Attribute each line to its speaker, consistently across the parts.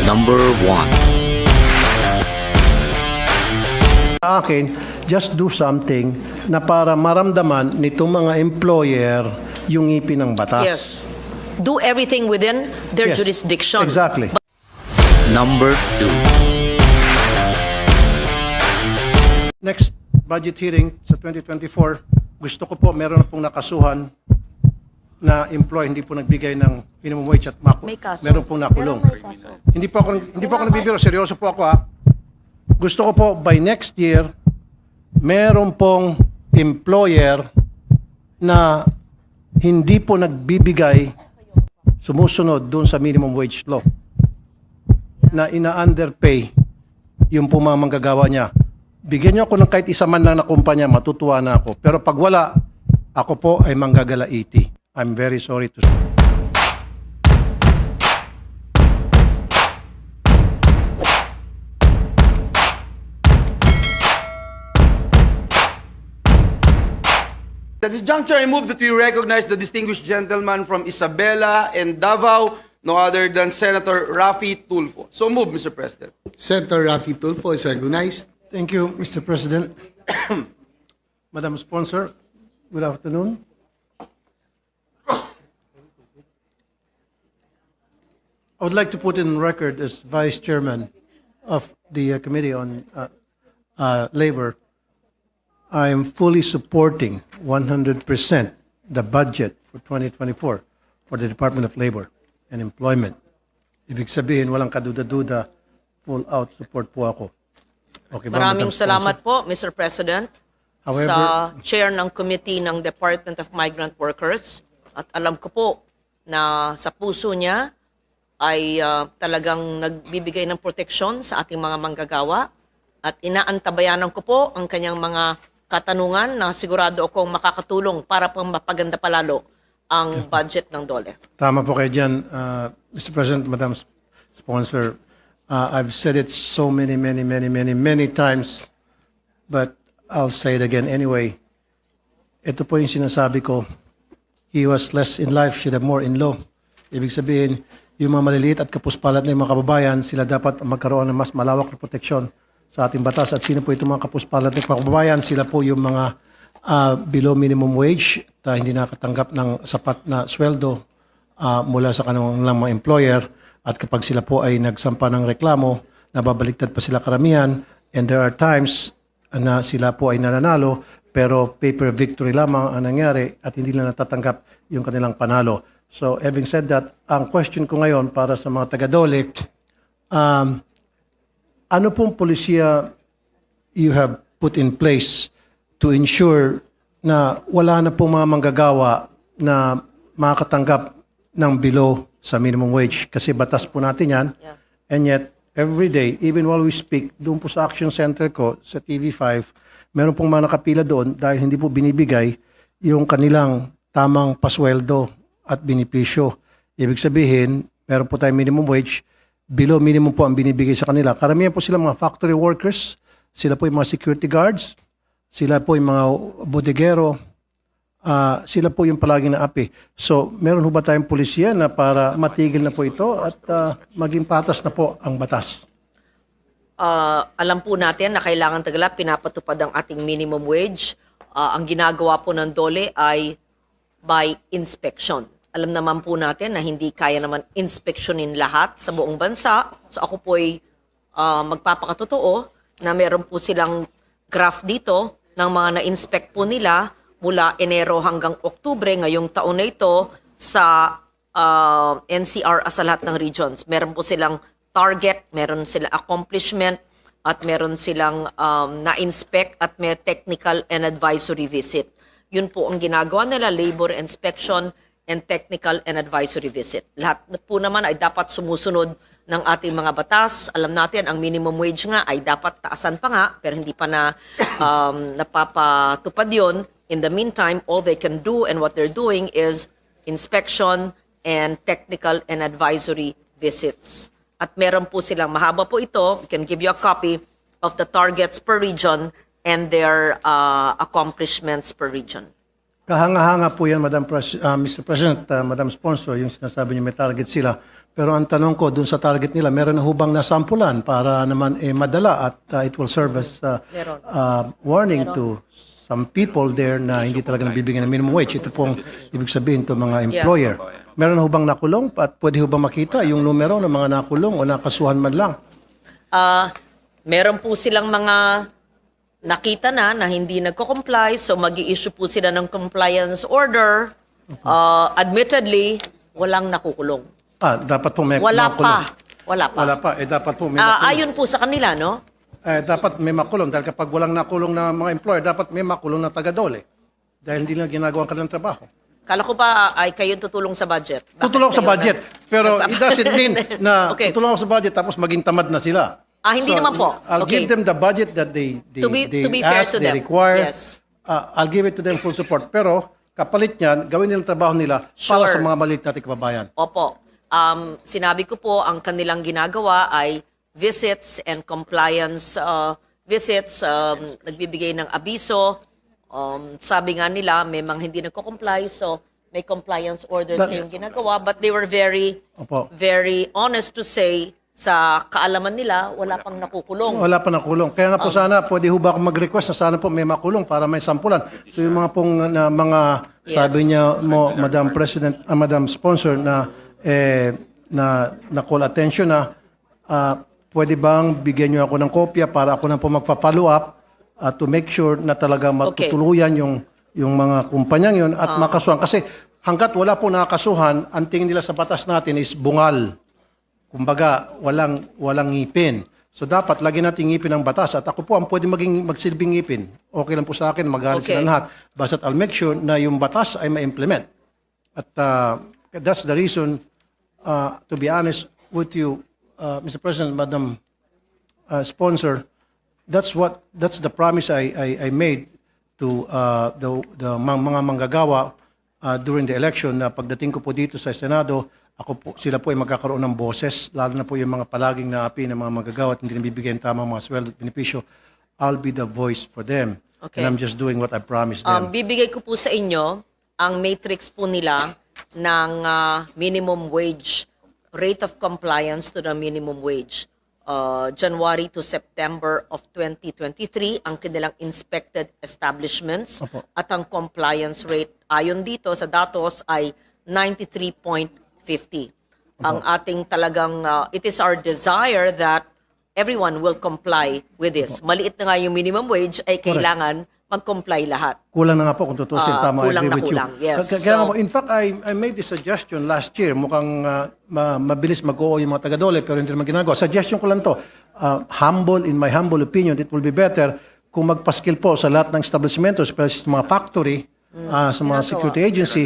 Speaker 1: Number 1.
Speaker 2: Sa akin, just do something na para maramdaman nitong mga employer yung ngipin ng batas.
Speaker 3: Yes. Do everything within their
Speaker 2: Yes,
Speaker 3: jurisdiction.
Speaker 2: Exactly.
Speaker 1: Number 2.
Speaker 2: Next budget hearing sa 2024, gusto ko po meron na pong nakasuhan na employee hindi po nagbigay ng minimum wage at
Speaker 3: May kaso.
Speaker 2: meron pong nakulong. Hindi po ako nagbibiro, seryoso po ako ha. Gusto ko po by next year meron pong employer na hindi po nagbibigay sumusunod doon sa minimum wage law na ina-underpay yung po mga manggagawa niya. Bigyan niyo ako ng kahit isa man lang na kumpanya, matutuwa na ako. Pero pag wala, ako po ay manggagalaiti. I'm very sorry to say.
Speaker 4: At this juncture, I move that we recognize the distinguished gentleman from Isabela and Davao, no other than Senator Raffy Tulfo. So move, Mr. President.
Speaker 5: Senator Raffy Tulfo is recognized.
Speaker 2: Thank you, Mr. President. Madam Sponsor, good afternoon. I would like to put in record as Vice Chairman of the Committee on Labor, I am fully supporting 100% the budget for 2024 for the Department of Labor and Employment. Ibig sabihin, walang kaduda-duda, full out support po ako. Okay ba,
Speaker 3: Maraming
Speaker 2: Madam
Speaker 3: salamat
Speaker 2: Sponsor?
Speaker 3: po, Mr. President,
Speaker 2: However-
Speaker 3: sa chair ng committee ng Department of Migrant Workers. At alam ko po na sa puso niya ay talagang nagbibigay ng proteksyon sa ating mga manggagawa. At inaantabayanan ko po ang kanyang mga katanungan na sigurado akong makakatulong para pang mapaganda palalo ang budget ng DOLE.
Speaker 2: Tama po kayo dyan, Mr. President, Madam Sponsor. I've said it so many times, but I'll say it again anyway. Ito po yung sinasabi ko, he was less in life, should have more in law. Ibig sabihin, yung mga maliliit at kapuspalat na yung mga kababayan, sila dapat magkaroon ng mas malawak na proteksyon sa ating batas. At sino po itong mga kapuspalat na kababayan? Sila po yung mga below minimum wage, hindi nakatanggap ng sapat na sweldo mula sa kanilang mga employer. At kapag sila po ay nagsampa ng reklamo, nababaliktad pa sila karamihan. And there are times na sila po ay nananalo, pero paper victory lamang ang nangyari at hindi nila natatanggap yung kanilang panalo. So having said that, ang question ko ngayon para sa mga taga-DOLE, ano pong polisiya you have put in place to ensure na wala na pong mga manggagawa na makakatanggap ng below sa minimum wage? Kasi batas po natin yan.
Speaker 3: Yeah.
Speaker 2: And yet, every day, even while we speak, doon po sa action center ko, sa TV5, meron pong mga nakapila doon dahil hindi po binibigay yung kanilang tamang pasweldo at benepisyo. Ibig sabihin, meron po tayong minimum wage, below minimum po ang binibigay sa kanila. Karamihan po sila mga factory workers, sila po yung mga security guards, sila po yung mga bodegero, sila po yung palagi na api. So, meron ho ba tayong pulisya na para matigil na po ito at maging patas na po ang batas?
Speaker 3: Alam po natin na kailangan tagala pinapatupad ang ating minimum wage. Ang ginagawa po ng DOLE ay by inspection. Alam naman po natin na hindi kaya naman inspeksyonin lahat sa buong bansa. So ako po ay magpapakatotoo na meron po silang graph dito ng mga na-inspect po nila mula Enero hanggang Oktubre ngayong taon na ito sa NCR sa lahat ng regions. Meron po silang target, meron silang accomplishment, at meron silang na-inspect at may technical and advisory visit. Yun po ang ginagawa nila, labor inspection and technical and advisory visit. Lahat po naman ay dapat sumusunod ng ating mga batas. Alam natin, ang minimum wage nga ay dapat taasan pa nga, pero hindi pa na napapatupad yun. In the meantime, all they can do and what they're doing is inspection and technical and advisory visits. At meron po silang, mahaba po ito, we can give you a copy of the targets per region and their accomplishments per region.
Speaker 2: Kahanga-hanga po yan, Mr. President, Madam Sponsor, yung sinasabi niyo may target sila. Pero ang tanong ko, dun sa target nila, meron na hubang nasampulan para naman madala at it will serve as
Speaker 3: Meron.
Speaker 2: warning to some people there na hindi talaga nabibigyan ng minimum wage. Ito pong ibig sabihin to mga employer. Meron na hubang nakulong at pwede hubang makita yung numero ng mga nakulong o nakasuhan man lang?
Speaker 3: Meron po silang mga nakita na hindi nagko-comply, so mag-i-issue po sila ng compliance order. Admittedly, walang nakukulong.
Speaker 2: Dapat po may
Speaker 3: Wala
Speaker 2: makulong.
Speaker 3: pa. Wala pa.
Speaker 2: Wala pa. Dapat po may makulong.
Speaker 3: Ayon po sa kanila, no?
Speaker 2: Dapat may makulong. Dahil kapag walang nakulong na mga employer, dapat may makulong na taga-dole. Dahil hindi na ginagawa ang kanilang trabaho.
Speaker 3: Kala ko ba ay kayo tutulong sa budget? Bakit
Speaker 2: Tutulong sa
Speaker 3: kayo
Speaker 2: budget. Pero it doesn't mean na
Speaker 3: Okay.
Speaker 2: tutulong sa budget tapos maging tamad na sila.
Speaker 3: Hindi naman po.
Speaker 2: I'll
Speaker 3: Okay.
Speaker 2: give them the budget that they
Speaker 3: To be fair
Speaker 2: ask,
Speaker 3: to
Speaker 2: they
Speaker 3: them.
Speaker 2: require.
Speaker 3: Yes.
Speaker 2: I'll give it to them full support. Pero kapalit niyan, gawin nilang trabaho nila para
Speaker 3: Sure.
Speaker 2: sa mga maliit nating kababayan.
Speaker 3: Opo. Sinabi ko po, ang kanilang ginagawa ay visits and compliance visits, nagbibigay ng abiso. Sabi nga nila, may mga hindi nagko-comply, so may compliance orders kayong ginagawa. But they were very,
Speaker 2: Opo.
Speaker 3: very honest to say, sa kaalaman nila, wala pang nakukulong.
Speaker 2: Wala pa nakulong. Kaya nga po sana, pwede ho ba akong mag-request na sana po may makulong para may sampulan. So yung mga pong mga sabi niya mo, Madam President, Madam Sponsor, na call attention na pwede bang bigyan niyo ako ng kopya para ako na po magpa-follow up to make sure na talaga matutuluyan yung mga kumpanyang yun at makasuhan. Kasi hanggat wala po nakakasuhan, ang tingin nila sa batas natin is bungal. Kumbaga, walang ngipin. So dapat lagyan natin ngipin ng batas. At ako po ang pwede magsilbing ngipin. Okay lang po sa akin, magalit
Speaker 3: Okay.
Speaker 2: sila lahat. Basta I'll make sure na yung batas ay ma-implement. At that's the reason, to be honest with you, Mr. President, Madam Sponsor, that's the promise I made to the mga manggagawa during the election na pagdating ko po dito sa Senado, sila po ay magkakaroon ng boses, lalo na po yung mga palaging naapi ng mga manggagawa at hindi nabibigyan tamang mga sweldo at benepisyo. I'll be the voice for them.
Speaker 3: Okay.
Speaker 2: And I'm just doing what I promised them.
Speaker 3: Bibigay ko po sa inyo ang matrix po nila ng minimum wage, rate of compliance to the minimum wage. January to September of 2023, ang kanilang inspected establishments
Speaker 2: Opo.
Speaker 3: at ang compliance rate ayon dito sa datos ay 93.50. Ang ating talagang, it is our desire that everyone will comply with this. Maliit na nga yung minimum wage, ay kailangan mag-comply lahat.
Speaker 2: Kulang na nga po kung tutusin. Tama,
Speaker 3: kulang
Speaker 2: I
Speaker 3: na
Speaker 2: agree with
Speaker 3: kulang,
Speaker 2: you.
Speaker 3: yes.
Speaker 2: Kaya nga
Speaker 3: So-
Speaker 2: po, in fact, I made the suggestion last year. Mukhang mabilis mag-oo yung mga taga-dole pero hindi naman ginagawa. Suggestion ko lang to. In my humble opinion, it will be better kung magpaskil po sa lahat ng establishmento, especially sa mga factory, sa mga security agency,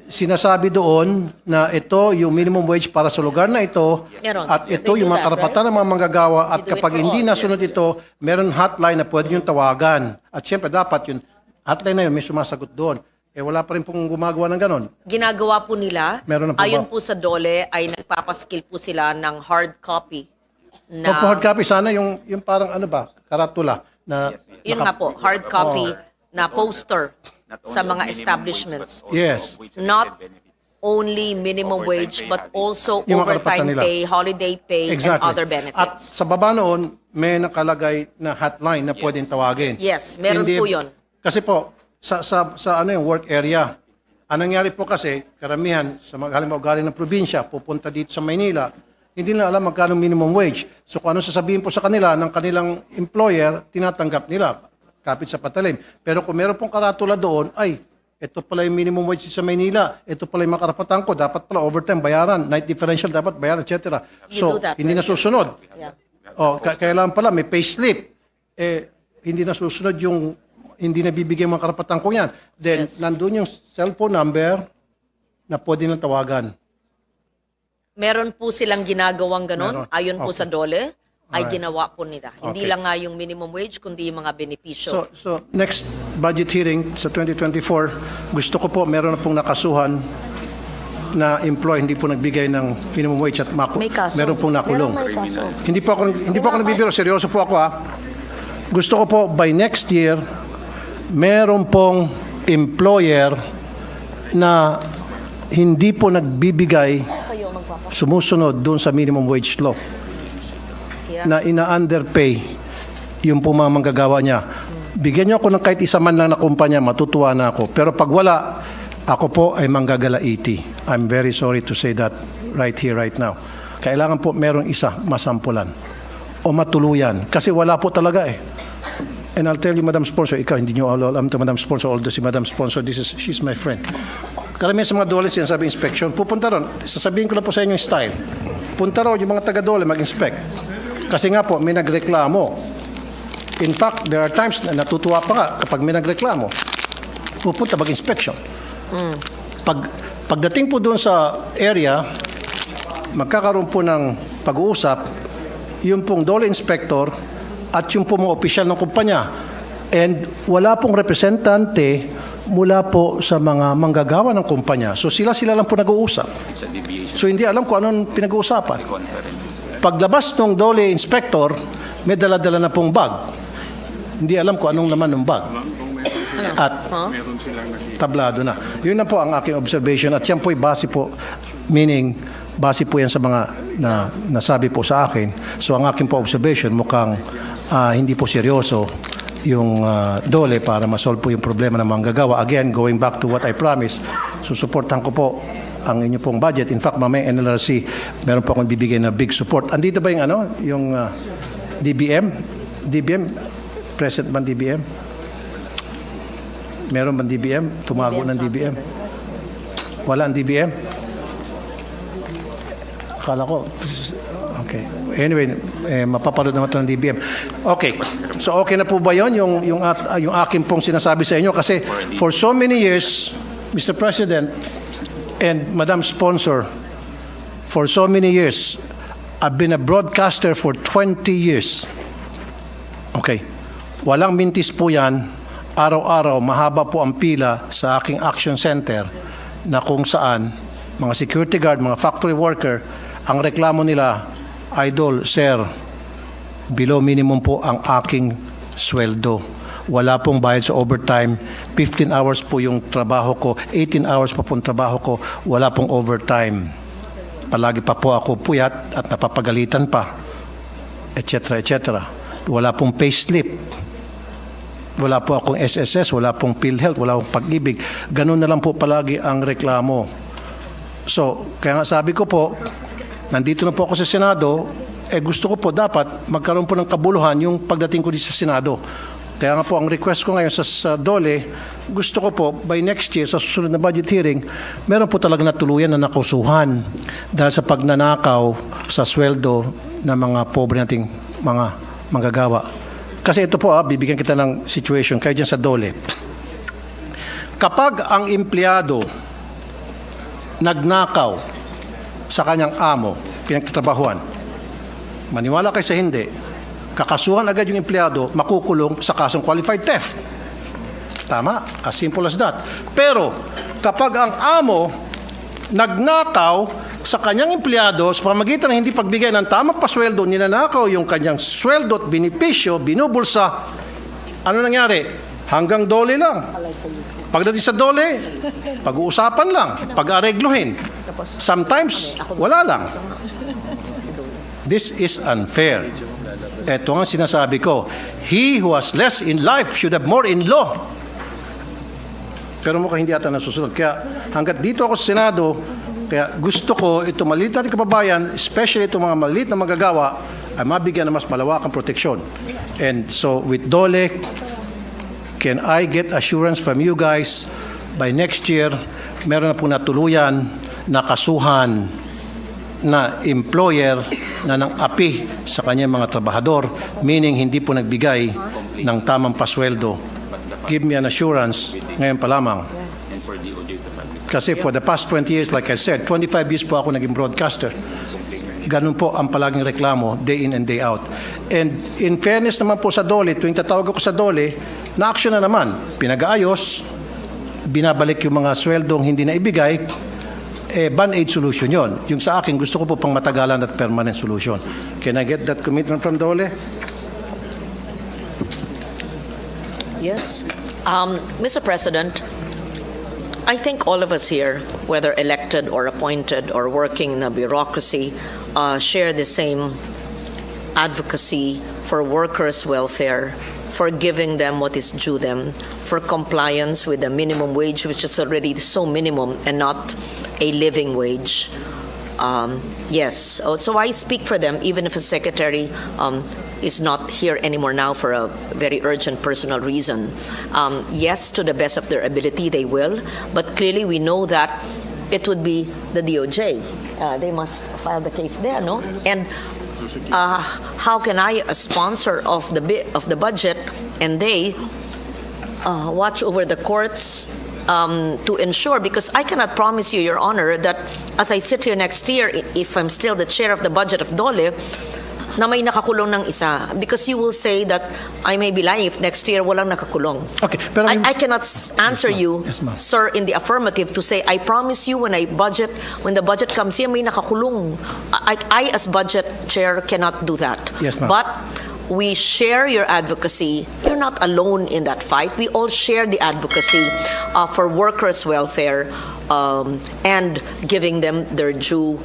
Speaker 2: sinasabi doon na ito yung minimum wage para sa lugar na ito
Speaker 3: Meron.
Speaker 2: at ito
Speaker 3: They do
Speaker 2: yung mga
Speaker 3: that,
Speaker 2: karapatan ng mga manggagawa at
Speaker 3: They do it
Speaker 2: kapag
Speaker 3: for
Speaker 2: hindi
Speaker 3: all.
Speaker 2: nasunod ito, meron hotline na pwede yung tawagan. At syempre dapat yung hotline na yun may sumasagot doon. Wala pa rin pong gumagawa ng ganon.
Speaker 3: Ginagawa po nila,
Speaker 2: Meron na po
Speaker 3: ayon
Speaker 2: ba?
Speaker 3: po sa DOLE, ay nagpapaskill po sila ng hard copy. Na,
Speaker 2: Hard copy sana yung parang ano ba, karatula na
Speaker 3: yun nga po, hard copy na poster sa mga establishments.
Speaker 2: yes.
Speaker 3: Not only minimum wage, but also
Speaker 2: Yung mga
Speaker 3: overtime
Speaker 2: karapatan nila.
Speaker 3: pay, holiday pay,
Speaker 2: Exactly.
Speaker 3: and other
Speaker 2: At
Speaker 3: benefits.
Speaker 2: sa baba noon, may nakalagay na hotline na pwedeng tawagin.
Speaker 3: Yes, meron po yun.
Speaker 2: Kasi po, sa ano yung work area, ang nangyari po kasi, karamihan, sa mga halimbawa galing ng probinsya, pupunta dito sa Maynila, hindi na alam magkano minimum wage. So kung ano sasabihin po sa kanila ng kanilang employer, tinatanggap nila, kapit sa patalim. Pero kung meron pong karatula doon, ay, ito pala yung minimum wage sa Maynila, ito pala yung mga karapatan ko, dapat pala overtime, bayaran, night differential, dapat bayaran, etc.
Speaker 3: do
Speaker 2: So,
Speaker 3: that,
Speaker 2: hindi na
Speaker 3: right?
Speaker 2: susunod.
Speaker 3: Yeah.
Speaker 2: Kailangan pala may payslip. Hindi na susunod yung hindi na bibigyan mga karapatan ko yan. Then, nandun yung cellphone number na pwede nang tawagan.
Speaker 3: Meron po silang ginagawang ganon,
Speaker 2: Meron.
Speaker 3: ayon po
Speaker 2: Okay.
Speaker 3: sa DOLE, ay
Speaker 2: Alright.
Speaker 3: ginawa po nila. Hindi
Speaker 2: Okay.
Speaker 3: lang nga yung minimum wage, kundi yung mga benepisyo.
Speaker 2: So next budget hearing sa 2024, gusto ko po meron na pong nakasuhan na employee hindi po nagbigay ng minimum wage at
Speaker 3: May kaso.
Speaker 2: meron pong nakulong.
Speaker 3: Meron may kaso.
Speaker 2: Hindi po ako nagbibiro, seryoso po ako ha. Gusto ko po by next year meron pong employer na hindi po nagbibigay sumusunod doon sa minimum wage law na ina-underpay yung pong mga manggagawa niya. Bigyan niyo ako ng kahit isa man lang na kumpanya, matutuwa na ako. Pero pag wala, ako po ay manggagalaiti. I'm very sorry to say that right here, right now. Kailangan po merong isa masampulan o matuluyan. Kasi wala po talaga eh. And I'll tell you, Madam Sponsor, ikaw, hindi niyo alam to Madam Sponsor, although si Madam Sponsor, she's my friend. Karamihan sa mga dole sinasabi inspection, pupunta ron. Sasabihin ko lang po sa inyo yung style. Punta ron yung mga taga-dole mag-inspect. Kasi nga po, may nagreklamo. In fact, there are times na natutuwa pa nga kapag may nagreklamo. Pupunta mag-inspection. Pagdating po doon sa area, magkakaroon po ng pag-uusap, yung pong dole inspector at yung pong mga opisyal ng kumpanya. And wala pong representante mula po sa mga manggagawa ng kumpanya. So sila lang po nag-uusap. So hindi alam kung anong pinag-uusapan. Paglabas ng dole inspector, may dala-dala na pong bag. Hindi alam kung anong laman ng bag. At tablado na. Yun na po ang aking observation. At yan po'y base po, meaning base po yan sa mga nasabi po sa akin. So ang aking po observation, mukhang hindi po seryoso yung dole para masolve po yung problema ng manggagawa. Again, going back to what I promised, susuportahan ko po ang inyo pong budget. In fact, mamaya NLRC, meron po akong bibigay na big support. Andito ba yung DBM? DBM? Present ba DBM? Meron ba DBM? Tumago ng DBM? Wala ang DBM? Akala ko. Okay. Anyway, mapapanood naman ito ng DBM. Okay. So okay na po ba yun, yung akin pong sinasabi sa inyo? Kasi for so many years, Mr. President and Madam Sponsor, for so many years, I've been a broadcaster for 20 years. Okay. Walang mintis po yan. Araw-araw, mahaba po ang pila sa aking action center na kung saan mga security guard, mga factory worker, ang reklamo nila, Idol, sir, below minimum po ang aking sweldo. Wala pong bayad sa overtime. 15 hours po yung trabaho ko. 18 hours pa po yung trabaho ko. Wala pong overtime. Palagi pa po ako puyat at napapagalitan pa. Etc. etc. Wala pong payslip. Wala po akong SSS. Wala pong PhilHealth. Wala pong pag-ibig. Ganun na lang po palagi ang reklamo. So, kaya nga sabi ko po, nandito na po ako sa Senado, gusto ko po dapat magkaroon po ng kabuluhan yung pagdating ko dito sa Senado. Kaya nga po ang request ko ngayon sa DOLE, gusto ko po by next year sa susunod na budget hearing, meron po talaga natuluyan na nakusuhan dahil sa pagnanakaw sa sweldo ng mga pobre nating mga manggagawa. Kasi ito po, bibigyan kita ng situation kayo dyan sa DOLE. Kapag ang empleyado nagnakaw sa kanyang amo, pinagtatrabahuan, maniwala kayo sa hindi, kakasuhan agad yung empleyado, makukulong sa kasong qualified theft. Tama? As simple as that. Pero, kapag ang amo nagnakaw sa kanyang empleyado sa pamamagitan ng hindi pagbigay ng tamang pasweldo, ninanakaw yung kanyang sweldo at benepisyo, binubulsa, ano nangyari? Hanggang dole lang. Pagdating sa dole, pag-uusapan lang, pag-aregluhin. Sometimes, wala lang. This is unfair. Ito nga sinasabi ko, he who has less in life should have more in law. Pero mukhang hindi ata nasusunod. Kaya hanggat dito ako sa Senado, kaya gusto ko itong maliit natin kababayan, especially itong mga maliit na magagawa, ay mabigyan ng mas malawakang proteksyon. And so with DOLE, can I get assurance from you guys by next year, meron na po natuluyan na kasuhan na employer na nang api sa kanyang mga trabahador, meaning hindi po nagbigay ng tamang pasweldo. Give me an assurance ngayon pa lamang. Kasi for the past 20 years, like I said, 25 years po ako naging broadcaster. Ganun po ang palaging reklamo, day in and day out. And in fairness naman po sa DOLE, tuwing tatawag ako sa DOLE, na-action na naman, pinag-aayos, binabalik yung mga sweldong hindi na ibigay, band-aid solution yon. Yung sa akin, gusto ko po pang matagalan at permanent solution. Can I get that commitment from DOLE?
Speaker 3: Yes. Mr. President, I think all of us here, whether elected or appointed or working in a bureaucracy, share the same advocacy for workers' welfare, for giving them what is due them, for compliance with the minimum wage, which is already so minimum and not a living wage. Yes, so I speak for them, even if a secretary is not here anymore now for a very urgent personal reason. Yes, to the best of their ability, they will, but clearly we know that it would be the DOJ. They must file the case there, no? And how can I, a sponsor of the budget, and they watch over the courts to ensure, because I cannot promise you, Your Honor, that as I sit here next year, if I'm still the chair of the budget of DOLE, na may nakakulong ng isa, because you will say that I may be lying if next year walang nakakulong.
Speaker 2: Okay, pero
Speaker 3: I cannot answer you,
Speaker 2: Yes, ma'am.
Speaker 3: sir, in the affirmative to say, I promise you when the budget comes here, may nakakulong. I as budget chair cannot do that.
Speaker 2: Yes, ma'am.
Speaker 3: But we share your advocacy. You're not alone in that fight. We all share the advocacy for workers' welfare and giving them their due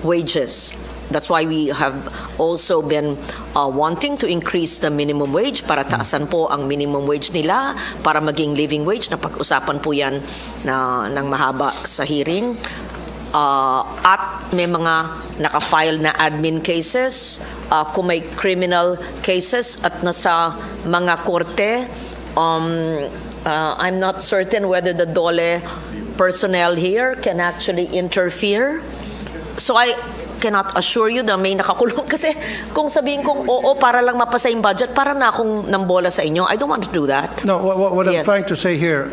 Speaker 3: wages. That's why we have also been wanting to increase the minimum wage para taasan po ang minimum wage nila para maging living wage. Napag-usapan po yan ng mahaba sa hearing. At may mga naka-file na admin cases, kung may criminal cases at nasa mga korte, I'm not certain whether the DOLE personnel here can actually interfere. So I cannot assure you na may nakakulong kasi kung sabihin kong oo para lang mapasa yung budget, para na akong nambola sa inyo. I don't want to do that.
Speaker 2: No, what I'm
Speaker 3: Yes.
Speaker 2: trying to say here,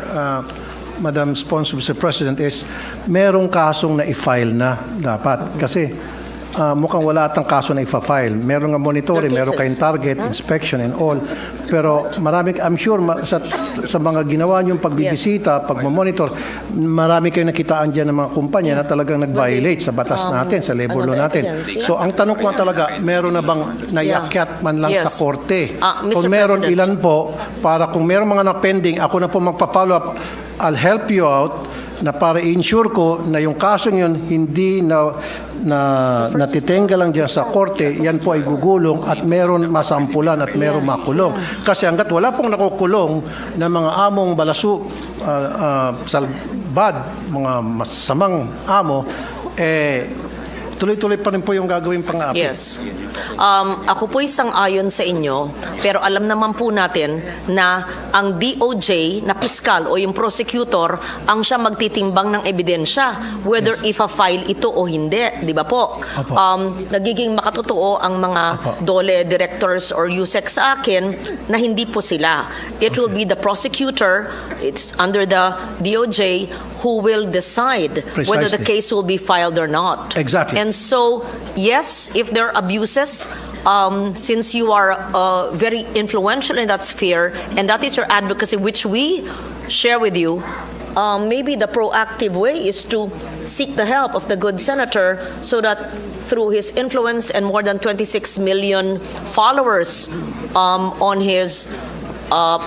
Speaker 2: Madam Sponsor, Mr. President, is merong kasong na i-file na dapat. Kasi mukhang wala atang kaso na i-file. Meron nga monitoring,
Speaker 3: There are
Speaker 2: meron
Speaker 3: cases.
Speaker 2: kayong target, inspection and all. Pero marami, I'm sure sa mga ginawa niyong pagbibisita, pagmamonitor, marami kayong nakitaan dyan ng mga kumpanya na talagang nag-violate sa batas natin, sa labor law
Speaker 3: the
Speaker 2: natin.
Speaker 3: evidence, yeah.
Speaker 2: So ang tanong ko talaga, meron na bang naiakyat man lang
Speaker 3: Yes.
Speaker 2: sa korte?
Speaker 3: Mr.
Speaker 2: Kung meron,
Speaker 3: President.
Speaker 2: ilan po, para kung meron mga na-pending, ako na po magpa-follow up, I'll help you out na para i-ensure ko na yung kasong yun hindi natitenga lang dyan sa korte, yan po ay gugulong at meron masampulan at meron makulong. Kasi hanggat wala pong nakukulong na mga among balasu, salbad, mga masamang amo, tuloy-tuloy pa rin po yung gagawin pang-api.
Speaker 3: Yes. Ako po isang ayon sa inyo, pero alam naman po natin na ang DOJ na piskal o yung prosecutor ang siya magtitimbang ng ebidensya whether if a file ito o hindi, di ba po?
Speaker 2: Opo.
Speaker 3: Nagiging makatotoo ang mga
Speaker 2: Opo.
Speaker 3: DOLE directors or USEC sa akin na hindi po sila. It will be the prosecutor, it's under the DOJ, who will decide whether the
Speaker 2: Precisely.
Speaker 3: case will be filed or not.
Speaker 2: Exactly.
Speaker 3: And so, yes, if there are abuses, since you are very influential in that sphere, and that is your advocacy, which we share with you, maybe the proactive way is to seek the help of the good senator so that through his influence and more than 26 million followers on his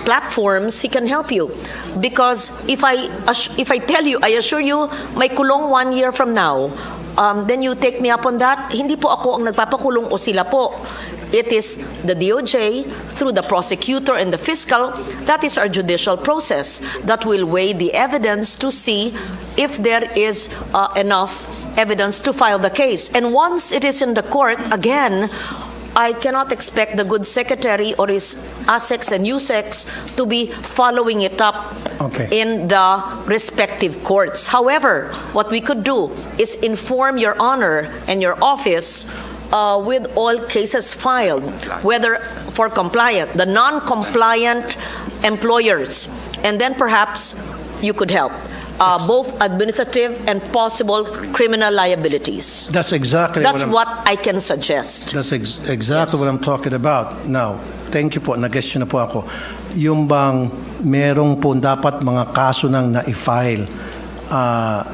Speaker 3: platforms, he can help you. Because if I tell you, I assure you, may kulong 1 year from now, then you take me up on that. Hindi po ako ang nagpapakulong o sila po. It is the DOJ through the prosecutor and the fiscal. That is our judicial process that will weigh the evidence to see if there is enough evidence to file the case. And once it is in the court, again, I cannot expect the good secretary or his ASECs and USECs to be following it up
Speaker 2: Okay.
Speaker 3: in the respective courts. However, what we could do is inform Your Honor and your office with all cases filed, whether for compliant, the non-compliant employers, and then perhaps you could help. Both administrative and possible criminal liabilities.
Speaker 2: That's exactly
Speaker 3: That's
Speaker 2: what
Speaker 3: what I can suggest.
Speaker 2: That's exactly what I'm talking about. Now, thank you po. Nag-guess na po ako. Yung bang merong po dapat mga kaso nang na-file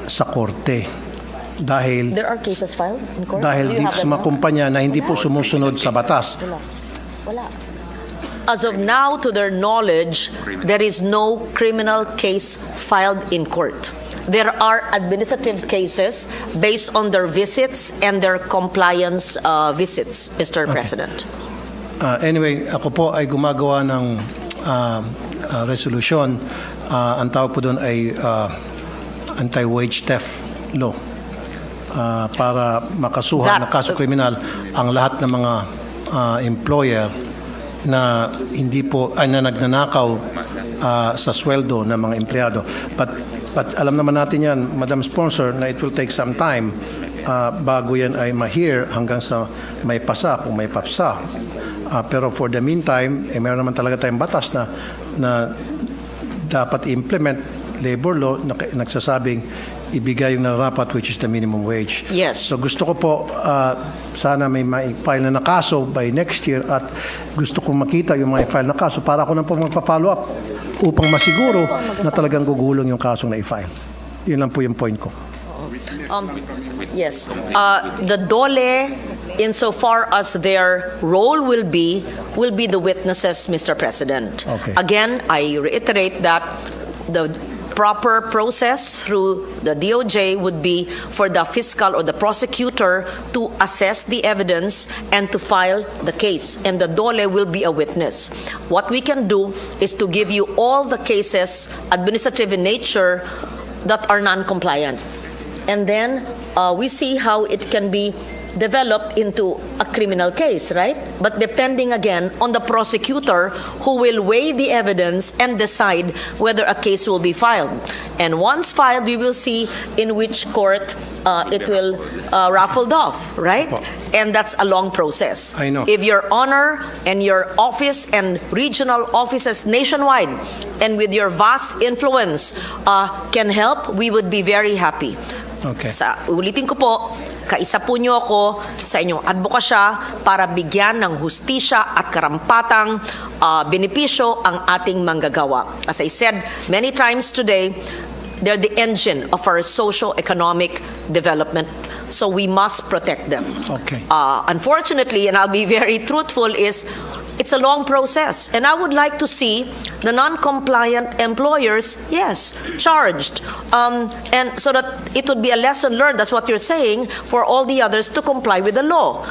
Speaker 2: sa korte. Dahil
Speaker 3: There are cases filed in court?
Speaker 2: dahil
Speaker 3: Do you
Speaker 2: dito
Speaker 3: have
Speaker 2: sa
Speaker 3: them
Speaker 2: mga
Speaker 3: now?
Speaker 2: kumpanya na hindi po sumusunod sa batas.
Speaker 3: Wala. as of now, to their knowledge, there is no criminal case filed in court. There are administrative cases based on their visits and their compliance visits, Mr. President.
Speaker 2: Anyway, ako po ay gumagawa ng resolution. Ang tawag po doon ay anti-wage theft law. Para makasuhan ng kaso kriminal ang lahat ng mga employer na hindi po ay na nagnanakaw sa sweldo ng mga empleyado. But alam naman natin yan, Madam Sponsor, na it will take some time bago yan ay ma-hear hanggang sa may pasa kung may papsa. Pero for the meantime, meron naman talaga tayong batas na dapat i-implement labor law na nagsasabing ibigay yung nararapat, which is the minimum wage.
Speaker 3: Yes.
Speaker 2: So gusto ko po, sana may ma-file na kaso by next year at gusto ko makita yung ma-file na kaso para ako na po magpa-follow up upang masiguro na talagang gugulong yung kasong na-file. Yun lang po yung point ko.
Speaker 3: Yes. The DOLE, insofar as their role will be the witnesses, Mr. President.
Speaker 2: Okay.
Speaker 3: Again, I reiterate that the proper process through the DOJ would be for the fiscal or the prosecutor to assess the evidence and to file the case, and the DOLE will be a witness. What we can do is to give you all the cases, administrative in nature, that are non-compliant. And then we see how it can be developed into a criminal case, right? But depending again on the prosecutor who will weigh the evidence and decide whether a case will be filed. And once filed, we will see in which court it will raffled off, right? And that's a long process.
Speaker 2: I know.
Speaker 3: If your honor and your office and regional offices nationwide and with your vast influence can help, we would be very happy.
Speaker 2: Okay.
Speaker 3: Ulitin ko po, kaisa po niyo ako sa inyong advokasya para bigyan ng hustisya at karampatang benepisyo ang ating manggagawa. As I said many times today, they're the engine of our socio-economic development. So we must protect them.
Speaker 2: Okay.
Speaker 3: Unfortunately, and I'll be very truthful, it's a long process. And I would like to see the non-compliant employers, yes, charged. And so that it would be a lesson learned, that's what you're saying, for all the others to comply with the law.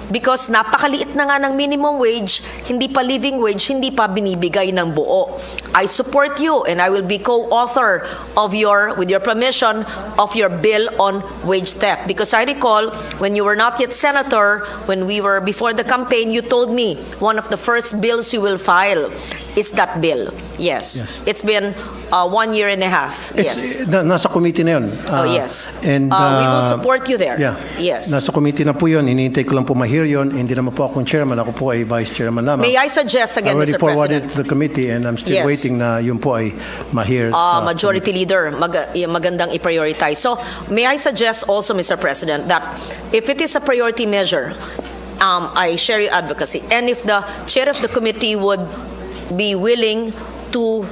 Speaker 3: Because napakaliit na nga ng minimum wage, hindi pa living wage, hindi pa binibigay ng buo. I support you and I will be co-author of with your permission, of your bill on wage theft. Because I recall when you were not yet senator, when we were before the campaign, you told me one of the first bills you will file is that bill. Yes. It's been 1 year and a half. Yes.
Speaker 2: Nasa committee na yun.
Speaker 3: Yes.
Speaker 2: And,
Speaker 3: we will support you there.
Speaker 2: Yeah.
Speaker 3: Yes.
Speaker 2: Nasa committee na po yun. Hinihintay ko lang po ma-hear yun. Hindi naman po akong chairman. Ako po ay vice chairman lamang.
Speaker 3: May I suggest again,
Speaker 2: I already
Speaker 3: Mr.
Speaker 2: forwarded
Speaker 3: President?
Speaker 2: to the committee and I'm still
Speaker 3: Yes.
Speaker 2: waiting na yun po ay ma-hear.
Speaker 3: Majority Leader, magandang i-prioritize. So, may I suggest also, Mr. President, that if it is a priority measure, I share your advocacy. And if the chair of the committee would be willing to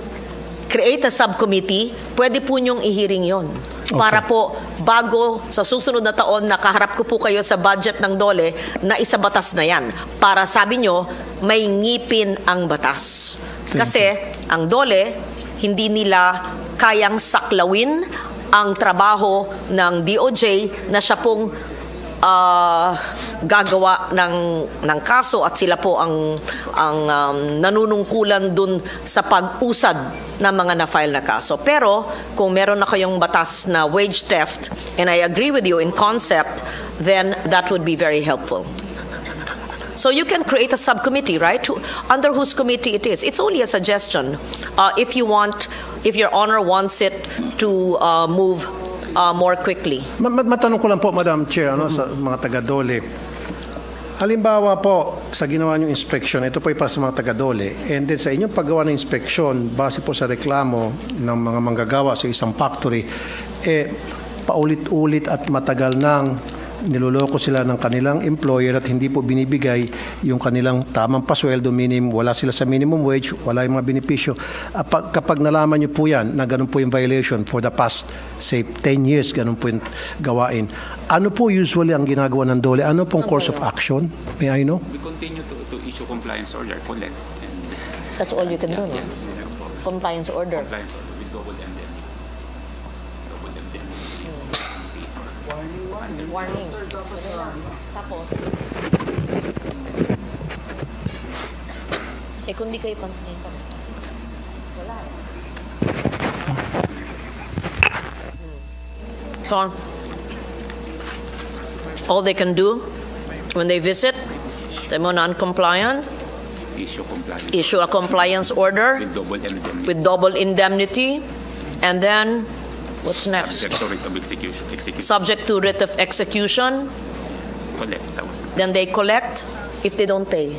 Speaker 3: create a subcommittee, pwede po niyong i-hearing yon. Para po, bago sa susunod na taon, nakaharap ko po kayo sa budget ng DOLE na isa batas na yan. Para sabi nyo, may ngipin ang batas. Kasi ang DOLE, hindi nila kayang saklawin ang trabaho ng DOJ na siya pong gagawa ng kaso at sila po ang nanunungkulan dun sa pag-usad ng mga na-file na kaso. Pero kung meron na kayong batas na wage theft, and I agree with you in concept, then that would be very helpful. So you can create a subcommittee, right? Under whose committee it is. It's only a suggestion. If your honor wants it to move more quickly.
Speaker 2: Matanong ko lang po, Madam Chair, sa mga taga-DOLE. Halimbawa po, sa ginawa niyong inspection, ito po ay para sa mga taga-DOLE, and then sa inyong paggawa ng inspection, base po sa reklamo ng mga manggagawa sa isang factory, paulit-ulit at matagal nang niloloko sila ng kanilang employer at hindi po binibigay yung kanilang tamang pasweldo, wala sila sa minimum wage, wala yung mga benepisyo. Kapag nalaman nyo po yan, na ganun po yung violation for the past, say, 10 years, ganun po yung gawain. Ano po usually ang ginagawa ng DOLE? Ano pong course of action? May I know?
Speaker 6: We continue to issue compliance order, collect, and
Speaker 3: That's all you can do, no?
Speaker 6: Yes.
Speaker 3: Compliance order.
Speaker 6: Compliance with double indemnity. Double indemnity.
Speaker 3: Warning. Tapos, kung di kayo pansinin pa, wala eh. So, all they can do when they visit, they're non-compliant, issue a compliance order
Speaker 6: With double indemnity.
Speaker 3: with double indemnity, and then, what's next?
Speaker 6: Subject to writ of execution.
Speaker 3: Subject to writ of execution,
Speaker 6: Collect. Tapos,
Speaker 3: then they collect if they don't pay.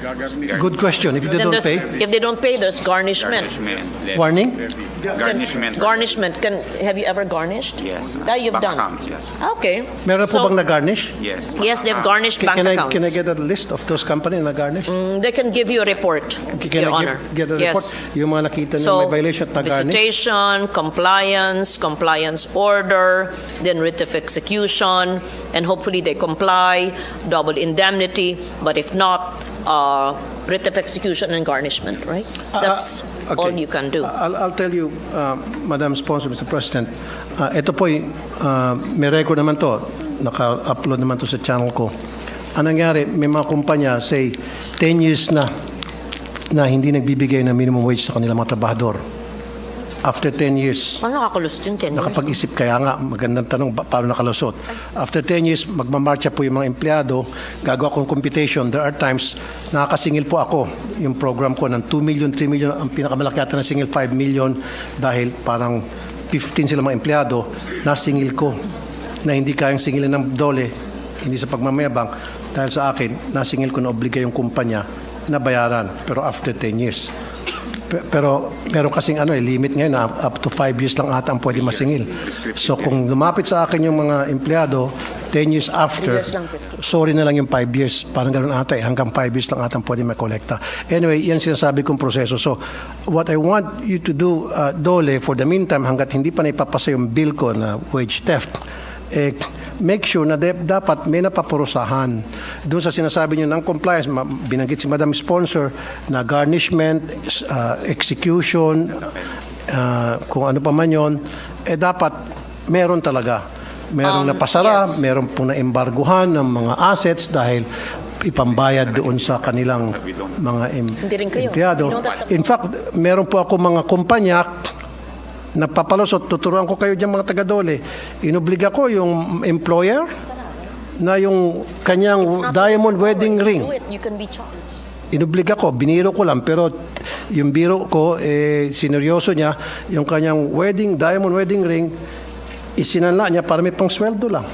Speaker 2: Good question. If they
Speaker 3: Then
Speaker 2: don't
Speaker 3: there's-
Speaker 2: pay,
Speaker 3: If they don't pay, there's garnishment.
Speaker 6: garnishment.
Speaker 2: warning?
Speaker 6: Garnishment.
Speaker 3: Garnishment. Have you ever garnished?
Speaker 6: Yes.
Speaker 3: That you've
Speaker 6: Bank
Speaker 3: done.
Speaker 6: accounts, yes.
Speaker 3: Okay.
Speaker 2: Meron po
Speaker 3: So,
Speaker 2: bang na-garnish?
Speaker 6: Yes.
Speaker 3: Yes, they've garnished bank
Speaker 2: Can I
Speaker 3: accounts.
Speaker 2: get a list of those companies na garnish?
Speaker 3: They can give you a report,
Speaker 2: Can
Speaker 3: Your
Speaker 2: I
Speaker 3: Honor.
Speaker 2: get a report?
Speaker 3: Yes.
Speaker 2: Yung mga nakita na
Speaker 3: So,
Speaker 2: may violation at na-garnish?
Speaker 3: visitation, compliance order, then writ of execution, and hopefully they comply, double indemnity, but if not, writ of execution and garnishment, right? That's
Speaker 2: Okay.
Speaker 3: all you can do.
Speaker 2: I'll tell you, Madam Sponsor, Mr. President, ito po, may record naman to, naka-upload naman to sa channel ko. Anong nangyari, may mga kumpanya, say, 10 years na hindi nagbibigay ng minimum wage sa kanilang mga trabahador. After 10 years,
Speaker 3: Paano nakakulusot yung 10 years?
Speaker 2: nakapag-isip kaya nga, magandang tanong, paano nakalusot? After 10 years, magmamarcha po yung mga empleyado, gagawa kong computation. There are times, nakakasingil po ako, yung program ko ng 2 million, 3 million, ang pinakamalaki ata na singil, 5 million, dahil parang 15 sila mga empleyado, nasingil ko, na hindi kayang singilin ng dole, hindi sa pagmamayabang, dahil sa akin, nasingil ko na obliga yung kumpanya na bayaran, pero after 10 years. Pero meron kasing limit ngayon na up to 5 years lang ata ang pwede masingil. So kung lumapit sa akin yung mga empleyado, 10 years after, sorry na lang yung 5 years. Parang ganoon ata hanggang 5 years lang ata ang pwede makolekta. Anyway, yan sinasabi kong proseso. So what I want you to do, Dole, for the meantime, hanggat hindi pa naipapasa yung bill ko na wage theft, make sure na dapat may napaparusahan. Doon sa sinasabi nyo ng compliance, binanggit si Madam Sponsor na garnishment, execution, kung ano pa man yun, dapat meron talaga. Meron napasara,
Speaker 3: yes.
Speaker 2: meron pong na-embarguhan ng mga assets dahil ipambayad doon sa kanilang mga
Speaker 3: rin kayo.
Speaker 2: empleyado.
Speaker 3: You know that-
Speaker 2: In fact, meron po ako mga kumpanya napapalusot, tuturuan ko kayo dyan mga taga-Dole. Inobliga ko yung employer na yung kanyang
Speaker 3: It's not
Speaker 2: diamond wedding
Speaker 3: do
Speaker 2: ring.
Speaker 3: it, you can be charged.
Speaker 2: Inobliga ko, biniro ko lang, pero yung biro ko, sineryoso niya, yung kanyang diamond wedding ring, isinanla niya para may pang sweldo lang.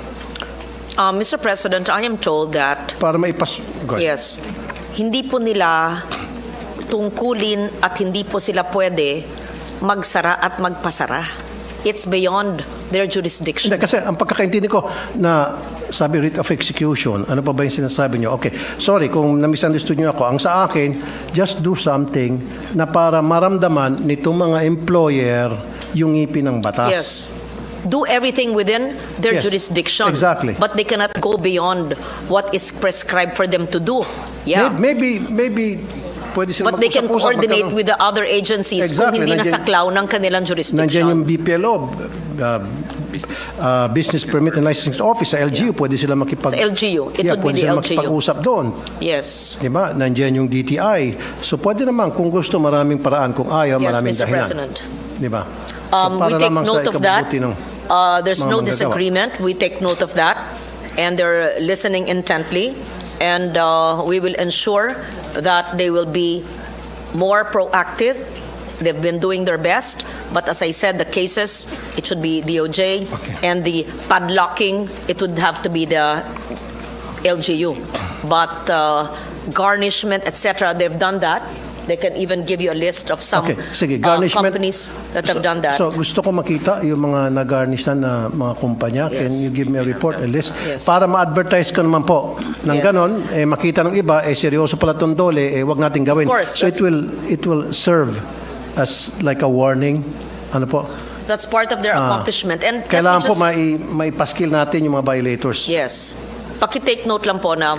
Speaker 3: Mr. President, I am told that
Speaker 2: Para maipas... Go ahead.
Speaker 3: yes, hindi po nila tungkulin at hindi po sila pwede magsara at magpasara. It's beyond their jurisdiction.
Speaker 2: Hindi, kasi ang pagkakaintindi ko na sabi writ of execution, ano pa ba yung sinasabi niyo? Okay, sorry kung na-misunderstood niyo ako. Ang sa akin, just do something na para maramdaman nitong mga employer yung ngipin ng batas.
Speaker 3: Yes. Do everything within their
Speaker 2: Yes,
Speaker 3: jurisdiction.
Speaker 2: exactly.
Speaker 3: But they cannot go beyond what is prescribed for them to do. Yeah.
Speaker 2: Maybe pwede sila
Speaker 3: But they can
Speaker 2: mag-usap-usap,
Speaker 3: coordinate
Speaker 2: magkaroon-
Speaker 3: with the other agencies kung
Speaker 2: Exactly,
Speaker 3: hindi
Speaker 2: nandiyan-
Speaker 3: nasaklaw ng kanilang
Speaker 2: Nandiyan yung
Speaker 3: jurisdiction.
Speaker 2: BPLO, Business Permit and Licensing Office, sa LGU, pwede sila makipag...
Speaker 3: Sa LGU. It would be
Speaker 2: pwede
Speaker 3: the
Speaker 2: sila
Speaker 3: LGU.
Speaker 2: makipag-usap doon.
Speaker 3: Yes.
Speaker 2: Di ba? Nandiyan yung DTI. So pwede naman, kung gusto, maraming paraan. Kung ayaw,
Speaker 3: Yes,
Speaker 2: maraming
Speaker 3: Mr.
Speaker 2: dahilan.
Speaker 3: President.
Speaker 2: Di ba?
Speaker 3: We take
Speaker 2: lamang sa
Speaker 3: note of that.
Speaker 2: ikabubuti ng
Speaker 3: There's
Speaker 2: mga
Speaker 3: no
Speaker 2: manggagawa.
Speaker 3: disagreement. We take note of that. And they're listening intently. And we will ensure that they will be more proactive. They've been doing their best. But as I said, the cases, it should be DOJ.
Speaker 2: Okay.
Speaker 3: And the padlocking, it would have to be the LGU. But garnishment, etc., they've done that. They can even give you a list of some
Speaker 2: Okay, sige, garnishment.
Speaker 3: companies that have done that.
Speaker 2: So gusto ko makita yung mga nag-garnish na mga kumpanya.
Speaker 3: Yes.
Speaker 2: Can you give me a report, a list?
Speaker 3: Yes.
Speaker 2: Para ma-advertise ko naman po. Nang
Speaker 3: Yes.
Speaker 2: ganon, makita ng iba, seryoso pala itong Dole, wag natin gawin.
Speaker 3: Of course,
Speaker 2: So it will serve as like a warning. Ano po?
Speaker 3: That's part of their accomplishment. And let me
Speaker 2: Kailangan po
Speaker 3: just-
Speaker 2: maipaskil natin yung mga violators.
Speaker 3: Yes. Paki-take note lang po na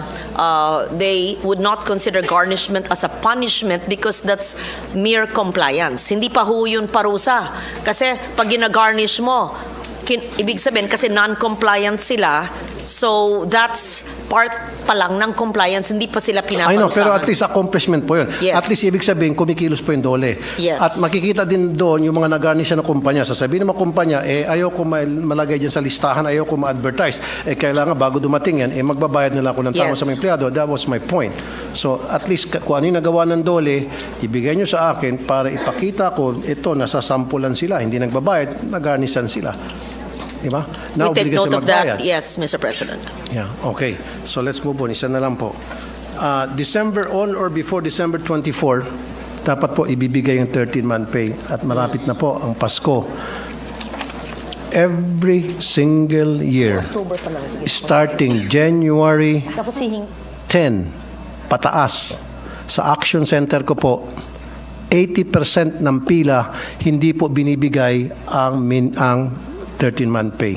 Speaker 3: they would not consider garnishment as a punishment because that's mere compliance. Hindi pa ho yun parusa. Kasi pag gina-garnish mo, ibig sabihin kasi non-compliant sila, so that's part pa lang ng compliance, hindi pa sila
Speaker 2: I know,
Speaker 3: pinaparusahan.
Speaker 2: pero at least accomplishment po yun.
Speaker 3: Yes.
Speaker 2: At least ibig sabihin, kumikilos po yung dole.
Speaker 3: Yes.
Speaker 2: At makikita din doon yung mga nag-garnish na kumpanya. Sasabihin ng mga kumpanya, ayaw ko malagay dyan sa listahan, ayaw ko ma-advertise. Kailangan bago dumating yan, magbabayad nila ako ng tama
Speaker 3: Yes.
Speaker 2: sa mga empleyado. That was my point. So at least kung ano yung nagawa ng dole, ibigay nyo sa akin para ipakita ko, ito, nasasampulan sila, hindi nagbabayad, nag-garnishan sila. Diba?
Speaker 3: We take
Speaker 2: obligasyon
Speaker 3: note of that.
Speaker 2: magbayad.
Speaker 3: Yes, Mr. President.
Speaker 2: Yeah, okay. So let's move on. Isa na lang po. December on or before December 24, dapat po ibibigay yung 13-month pay at malapit na po ang Pasko. Every single year, starting January 10, pataas, sa Action Center ko po, 80% ng pila hindi po binibigay ang 13-month pay.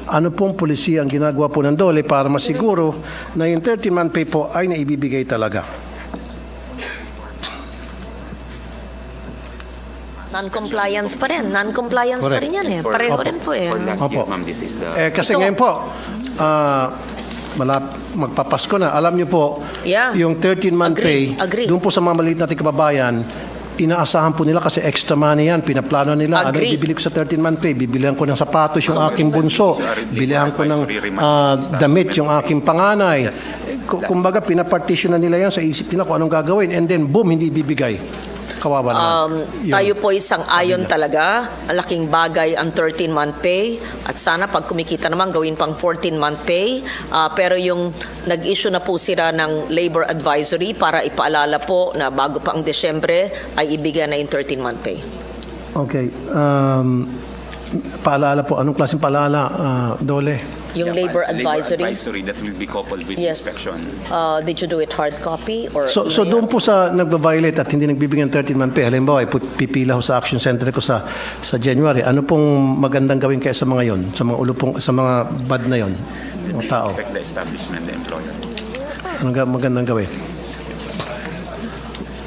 Speaker 2: Ano pong polisiya ang ginagawa po ng dole para masiguro na yung 13-month pay po ay naibibigay talaga?
Speaker 3: Non-compliance pa rin. Non-compliance pa
Speaker 2: Correct.
Speaker 3: rin yan eh.
Speaker 6: For-
Speaker 3: Pareho
Speaker 2: Opo.
Speaker 3: rin po eh.
Speaker 6: For last
Speaker 2: Opo.
Speaker 6: year, ma'am, this is the...
Speaker 2: Kasi
Speaker 3: Ito.
Speaker 2: ngayon po, magpapasko na. Alam niyo po,
Speaker 3: Yeah.
Speaker 2: yung 13-month pay,
Speaker 3: Agree.
Speaker 2: doon po sa mga maliit nating kababayan, inaasahan po nila kasi extra money yan, pinaplano nila. Ano
Speaker 3: Agree.
Speaker 2: bibili ko sa 13-month pay? Bibilihan ko ng sapatos yung aking bunso. Bilihan ko ng damit yung aking panganay.
Speaker 6: Yes.
Speaker 2: Kumbaga, pinapartition na nila yan sa isip nila kung anong gagawin. And then, boom, hindi bibigay. Kawawa naman.
Speaker 3: Tayo po isang ayon talaga. Malaking bagay ang 13-month pay. At sana pag kumikita naman, gawin pang 14-month pay. Pero yung nag-issue na po sila ng labor advisory para ipaalala po na bago pa ang Desyembre ay ibigay na yung 13-month pay.
Speaker 2: Okay. Paalala po. Anong klaseng paalala, Dole?
Speaker 3: Yung labor advisory.
Speaker 6: that will be coupled with
Speaker 3: Yes.
Speaker 6: inspection.
Speaker 3: Did you do it hard copy or
Speaker 2: So
Speaker 3: email?
Speaker 2: doon po sa nagba-violate at hindi nagbibigyan ng 13-month pay, halimbawa, pipila ho sa action center ko sa January, ano pong magandang gawin kaya sa mga yon, sa mga sa mga bad na yon, mga tao?
Speaker 6: Inspect the establishment, the employer.
Speaker 2: Ano magandang gawin?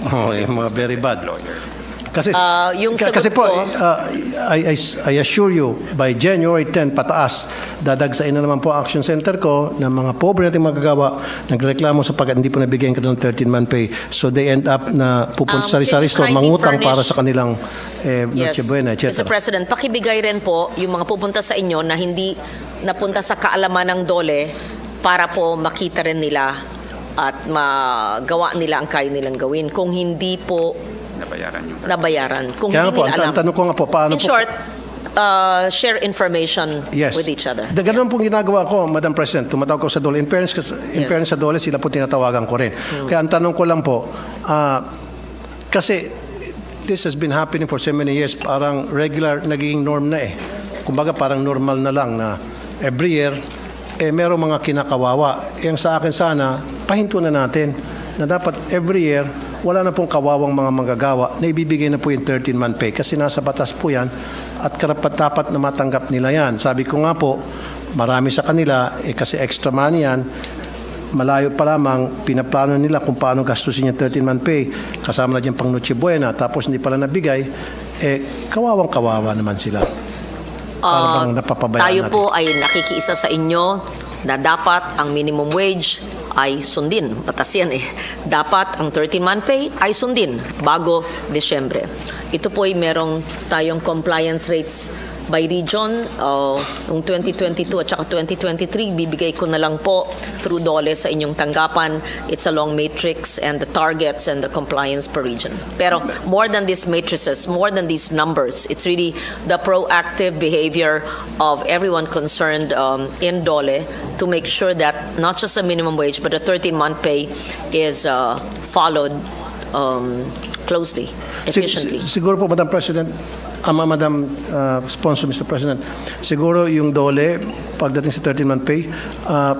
Speaker 2: Oh, yung mga very bad.
Speaker 6: Employer.
Speaker 2: Kasi
Speaker 3: yung
Speaker 2: kasi
Speaker 3: sagot
Speaker 2: po,
Speaker 3: ko-
Speaker 2: I assure you, by January 10 pataas, dadagsain na naman po ang action center ko ng mga pobre nating magagawa, nagreklamo sa pag hindi po nabigyan ka ng 13-month pay. So they end up na pupunta sa
Speaker 3: Can you
Speaker 2: sari-sari store,
Speaker 3: kindly
Speaker 2: mangutang para
Speaker 3: furnish-
Speaker 2: sa kanilang Noche Buena, etc.
Speaker 3: Mr. President, pakibigay rin po yung mga pupunta sa inyo na hindi napunta sa kaalaman ng dole para po makita rin nila at magawa nila ang kaya nilang gawin. Kung hindi po
Speaker 6: Nabayaran yung...
Speaker 3: nabayaran, kung
Speaker 2: Kaya nga
Speaker 3: hindi
Speaker 2: po,
Speaker 3: nila alam.
Speaker 2: ang tanong ko nga po, paano
Speaker 3: In
Speaker 2: po?
Speaker 3: short, share information
Speaker 2: Yes.
Speaker 3: with each other.
Speaker 2: Ganun pong ginagawa ko, Madam President. Tumatawag ko sa Dole. In fairness sa Dole, sila po tinatawagan ko rin. Kaya ang tanong ko lang po, kasi this has been happening for so many years, parang regular, naging norm na eh. Kumbaga parang normal na lang na every year, merong mga kinakawawa. Yung sa akin sana, pahinto na natin na dapat every year, wala na pong kawawang mga manggagawa na ibibigay na po yung 13-month pay kasi nasa batas po yan at karapat-dapat na matanggap nila yan. Sabi ko nga po, marami sa kanila, kasi extra money yan, malayo pa lamang, pinaplano nila kung paano gastusin yung 13-month pay, kasama na dyan pang Noche Buena, tapos hindi pala nabigay, kawawang-kawawa naman sila. Parang napapabayaan
Speaker 3: Tayo
Speaker 2: natin.
Speaker 3: po ay nakikiisa sa inyo na dapat ang minimum wage ay sundin. Batas yan eh. Dapat ang 13-month pay ay sundin bago Desyembre. Ito po ay merong tayong compliance rates by region. Noong 2022 at saka 2023, bibigay ko na lang po through DOLE sa inyong tanggapan. It's a long matrix and the targets and the compliance per region. Pero more than these matrices, more than these numbers, it's really the proactive behavior of everyone concerned in DOLE to make sure that not just a minimum wage but a 13-month pay is followed closely, efficiently.
Speaker 2: Siguro po, Madam President, Madam Sponsor, Mr. President, siguro yung DOLE, pagdating sa 13-month pay,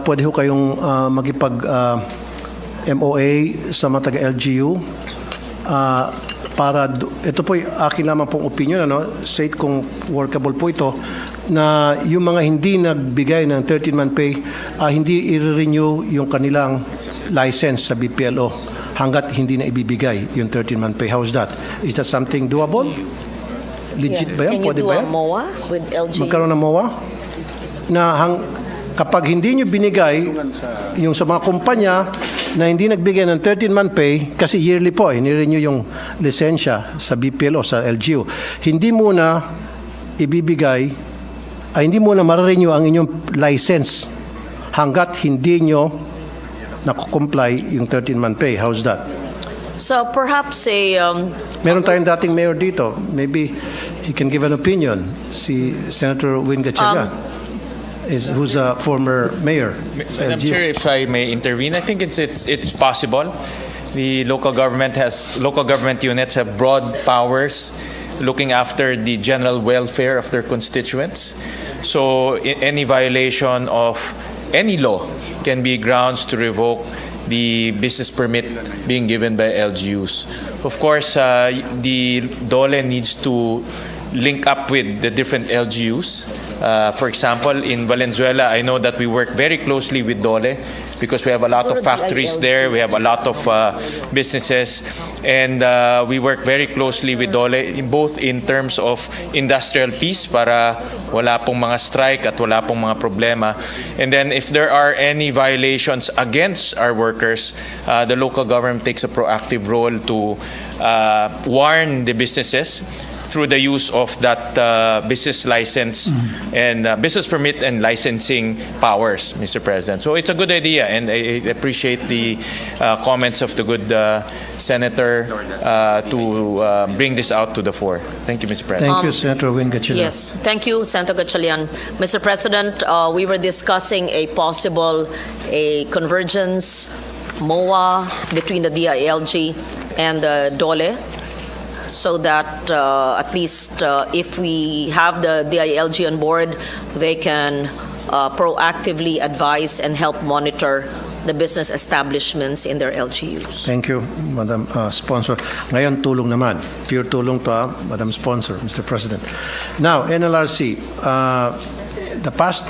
Speaker 2: pwede ho kayong magipag-MOA sa mga taga-LGU para, ito po akin lamang pong opinion, say kung workable po ito, na yung mga hindi nagbigay ng 13-month pay, hindi i-renew yung kanilang license sa BPLO hanggat hindi na ibibigay yung 13-month pay. How's that? Is that something doable? Legit ba yan?
Speaker 3: Can you
Speaker 2: Pwede
Speaker 3: do
Speaker 2: ba
Speaker 3: a
Speaker 2: yan?
Speaker 3: MOA with LGU?
Speaker 2: Magkaroon ng MOA? Na kapag hindi nyo binigay yung sa mga kumpanya na hindi nagbigay ng 13-month pay, kasi yearly po, ni-renew yung lisensya sa BPLO, sa LGU, hindi muna ibibigay, hindi muna ma-renew ang inyong license hanggat hindi nyo nakukomply yung 13-month pay. How's that?
Speaker 3: So perhaps
Speaker 2: Meron tayong dating mayor dito. Maybe he can give an opinion. Si Senator Win Gatchalian, who's a former mayor sa
Speaker 6: Madam
Speaker 2: LGU.
Speaker 6: Chair, if I may intervene, I think it's possible. The local government units have broad powers looking after the general welfare of their constituents. So any violation of any law can be grounds to revoke the business permit being given by LGUs. Of course, the DOLE needs to link up with the different LGUs. For example, in Valenzuela, I know that we work very closely with DOLE because we have a lot of factories there, we have a lot of businesses, and we work very closely with DOLE, both in terms of industrial peace para wala pong mga strike at wala pong mga problema. And then if there are any violations against our workers, the local government takes a proactive role to warn the businesses through the use of that business license and business permit and licensing powers, Mr. President. So it's a good idea, and I appreciate the comments of the good Senator to bring this out to the fore. Thank you, Mr. President.
Speaker 2: Thank you, Senator Win Gatchalian.
Speaker 3: Yes, thank you, Senator Gatchalian. Mr. President, we were discussing a possible convergence MOA between the DILG and the DOLE, so that at least if we have the DILG on board, they can proactively advise and help monitor the business establishments in their LGUs.
Speaker 2: Thank you, Madam Sponsor. Ngayon, tulong naman. Pure tulong to, Madam Sponsor, Mr. President. Now, NLRC, the past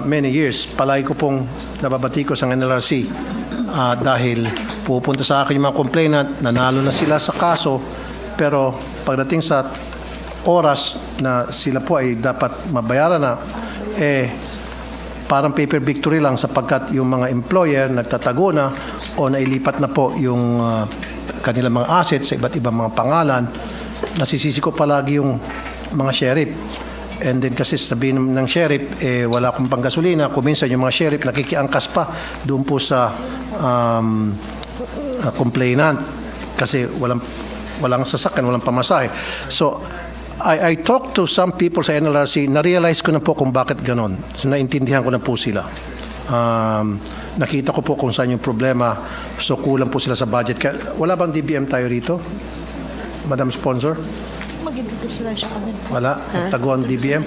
Speaker 2: many years, palagi ko pong nababati ko sa NLRC dahil pupunta sa akin yung mga complainant, nanalo na sila sa kaso, pero pagdating sa oras na sila po ay dapat mabayaran na, parang paper victory lang sapagkat yung mga employer nagtatago na o nailipat na po yung kanilang mga assets sa iba't ibang mga pangalan. Nasisisi ko palagi yung mga sheriff. And then kasi sabihin ng sheriff, wala akong panggasolina. Kuminsan yung mga sheriff nakikiangkas pa doon po sa complainant kasi walang sasakyan, walang pamasahe. So, I talked to some people sa NLRC, na-realize ko na po kung bakit ganon. So, naintindihan ko na po sila. Nakita ko po kung saan yung problema. So, kulang po sila sa budget. Wala bang DBM tayo rito? Madam Sponsor? Wala? Nagtaguan DBM?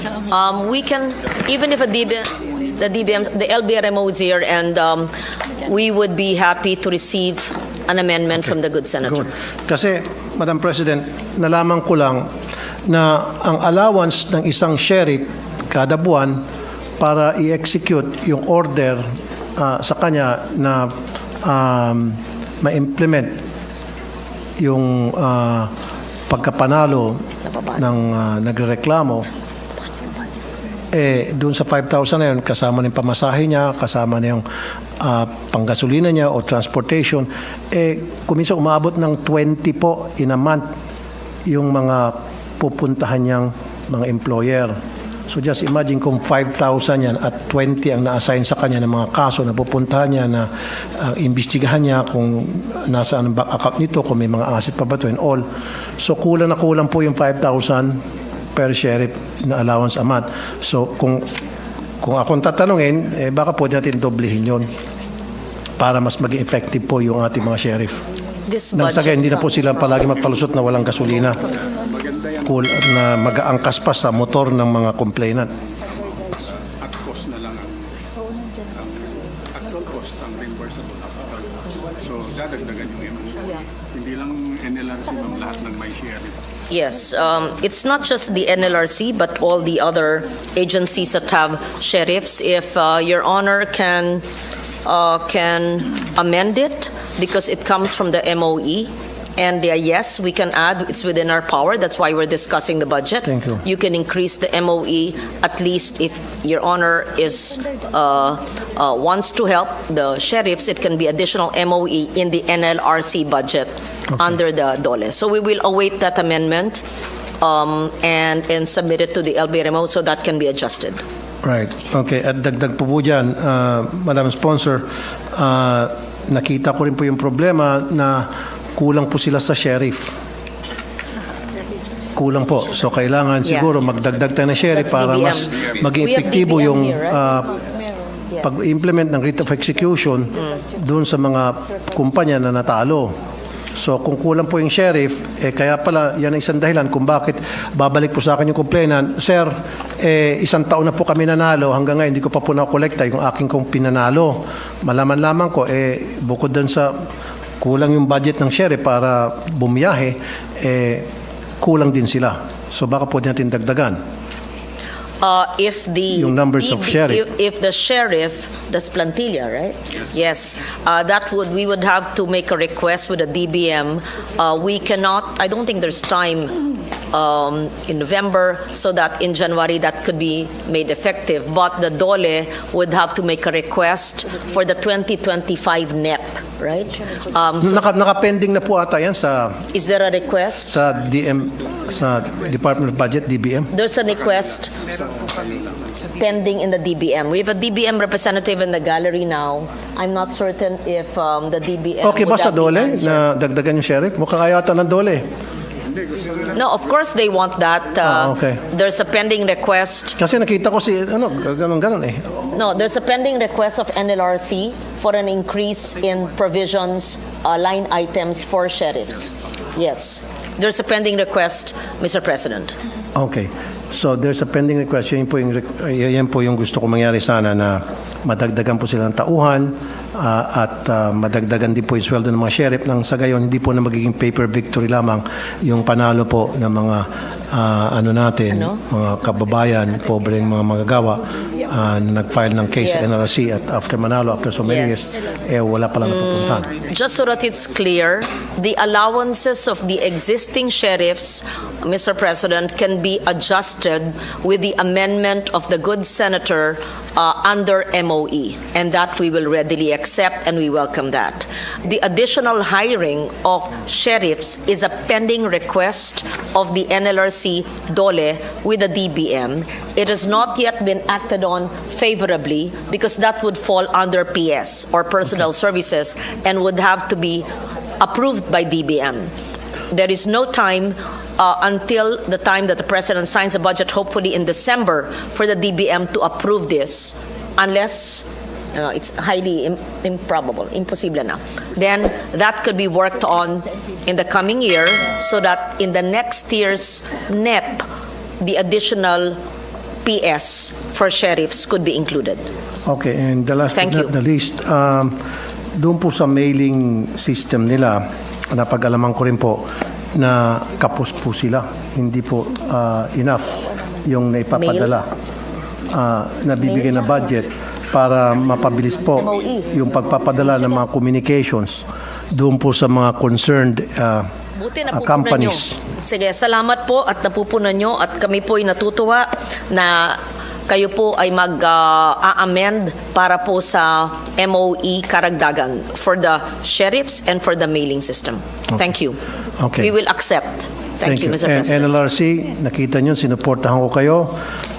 Speaker 3: We can, even if the LBRMO is here, and we would be happy to receive an amendment from the good senator.
Speaker 2: Good. Kasi, Madam President, nalaman ko lang na ang allowance ng isang sheriff kada buwan para i-execute yung order sa kanya na ma-implement yung pagkapanalo ng nagrereklamo, doon sa 5,000 na yun, kasama na yung pamasahe niya, kasama na yung panggasolina niya o transportation, kuminsan umabot ng 20 po in a month yung mga pupuntahan niyang mga employer. So just imagine kung 5,000 yan at 20 ang na-assign sa kanya ng mga kaso na pupuntahan niya, na imbestigahan niya kung nasaan ang back account nito, kung may mga asset pa ba ito and all. So kulang na kulang po yung 5,000 per sheriff na allowance a month. So kung akong tatanungin, baka pwede natin doblehin yon para mas maging effective po yung ating mga sheriff. Nang sa hindi na po sila palagi magpalusot na walang gasolina, na mag-aangkas pa sa motor ng mga complainant.
Speaker 7: At cost na lang ang actual cost ang reimbursable. So dadagdagan yung MOU. Hindi lang NLRC ng lahat ng may share.
Speaker 3: Yes, it's not just the NLRC, but all the other agencies that have sheriffs. If Your Honor can amend it, because it comes from the MOE, and yes, we can add, it's within our power, that's why we're discussing the budget.
Speaker 2: Thank you.
Speaker 3: You can increase the MOE, at least if Your Honor wants to help the sheriffs, it can be additional MOE in the NLRC budget under the DOLE. So we will await that amendment and submit it to the LBRMO so that can be adjusted.
Speaker 2: Right. Okay. At dagdag po dyan, Madam Sponsor, nakita ko rin po yung problema na kulang po sila sa sheriff. Kulang po. So kailangan
Speaker 3: Yeah.
Speaker 2: siguro magdagdag tayo ng sheriff
Speaker 3: That's
Speaker 2: para
Speaker 3: DBM.
Speaker 2: mas maging
Speaker 3: We have
Speaker 2: epektibo
Speaker 3: DBM
Speaker 2: yung
Speaker 3: here, right? Yes.
Speaker 2: pag-implement ng writ of execution doon sa mga kumpanya na natalo. So kung kulang po yung sheriff, kaya pala yan ang isang dahilan kung bakit babalik po sa akin yung complainant, Sir, isang taon na po kami nanalo, hanggang ngayon hindi ko pa po na-collecta yung aking kong pinanalo. Malaman lamang ko, bukod doon sa kulang yung budget ng sheriff para bumiyahe, kulang din sila. So baka po natin dagdagan.
Speaker 3: If the
Speaker 2: Yung numbers of sheriff.
Speaker 3: if the sheriff, that's Plantilla, right? Yes. We would have to make a request with the DBM. We cannot. I don't think there's time in November, so that in January that could be made effective. But the DOLE would have to make a request for the 2025 NEP, right? So
Speaker 2: Naka-pending na po ata yan sa
Speaker 3: is there a request?
Speaker 2: sa Department of Budget, DBM.
Speaker 3: There's a request pending in the DBM. We have a DBM representative in the gallery now. I'm not certain if the DBM
Speaker 2: Okay ba
Speaker 3: would
Speaker 2: sa
Speaker 3: have the
Speaker 2: DOLE
Speaker 3: answer.
Speaker 2: na dagdagan yung sheriff? Mukha kaya ata ng DOLE.
Speaker 3: No, of course they want that.
Speaker 2: Okay.
Speaker 3: There's a pending request.
Speaker 2: Kasi nakita ko ganun eh.
Speaker 3: No, there's a pending request of NLRC for an increase in provisions, line items for sheriffs. Yes. There's a pending request, Mr. President.
Speaker 2: Okay. So there's a pending request. Yan po yung gusto ko mangyari sana, na madagdagan po sila ng tauhan at madagdagan din po yung sweldo ng mga sheriff, nang sa gayon hindi po na magiging paper victory lamang yung panalo po ng mga mga kababayan, pobreng mga magagawa na nag-file ng case sa
Speaker 3: Yes.
Speaker 2: NLRC at after manalo, after so many
Speaker 3: Yes.
Speaker 2: years, wala palang napupuntahan.
Speaker 3: Just so that it's clear, the allowances of the existing sheriffs, Mr. President, can be adjusted with the amendment of the good senator under MOE, and that we will readily accept, and we welcome that. The additional hiring of sheriffs is a pending request of the NLRC DOLE with the DBM. It has not yet been acted on favorably because that would fall under PS or Personnel Services and would have to be approved by DBM. There is no time until the time that the President signs the budget, hopefully in December, for the DBM to approve this, unless it's highly improbable, imposible na. Then that could be worked on in the coming year so that in the next year's NEP, the additional PS for sheriffs could be included.
Speaker 2: Okay, and the last
Speaker 3: Thank
Speaker 2: but
Speaker 3: you.
Speaker 2: not the least, doon po sa mailing system nila, napag-alaman ko rin po na kapos po sila. Hindi po enough yung naipapadala, nabibigay na budget para mapabilis po yung pagpapadala ng mga communications doon po sa mga concerned
Speaker 3: Buti napupunan
Speaker 2: companies.
Speaker 3: nyo. Sige, salamat po at napupunan nyo at kami po ay natutuwa na kayo po ay mag-amend para po sa MOE karagdagan for the sheriffs and for the mailing system. Thank you.
Speaker 2: Okay.
Speaker 3: We will accept. Thank you, Mr.
Speaker 2: And
Speaker 3: President.
Speaker 2: NLRC, nakita nyo, sinuportahan ko kayo,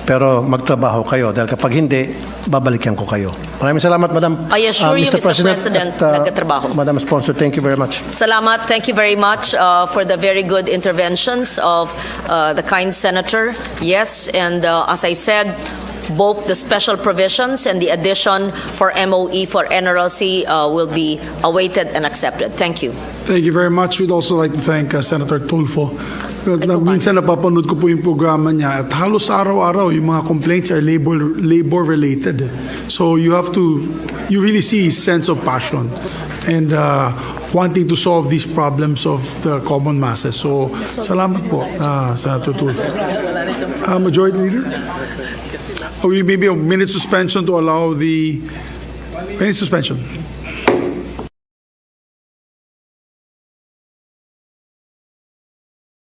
Speaker 2: pero magtrabaho kayo. Dahil kapag hindi, babalikan ko kayo. Maraming salamat, Madam.
Speaker 3: I assure you, Mr. President,
Speaker 2: at,
Speaker 3: nagkatrabaho.
Speaker 2: Madam Sponsor, thank you very much.
Speaker 3: Salamat. Thank you very much for the very good interventions of the kind senator. Yes, and as I said, both the special provisions and the addition for MOE for NRLC will be awaited and accepted. Thank you.
Speaker 8: Thank you very much. We'd also like to thank Senator Tulfo. Minsan napapanood ko po yung programa niya at halos araw-araw yung mga complaints are labor related. So you really see his sense of passion. and wanting to solve these problems of the common masses. So, salamat po, Senator Tulfo. Majority Leader? Maybe a minute suspension to allow the... Minute suspension.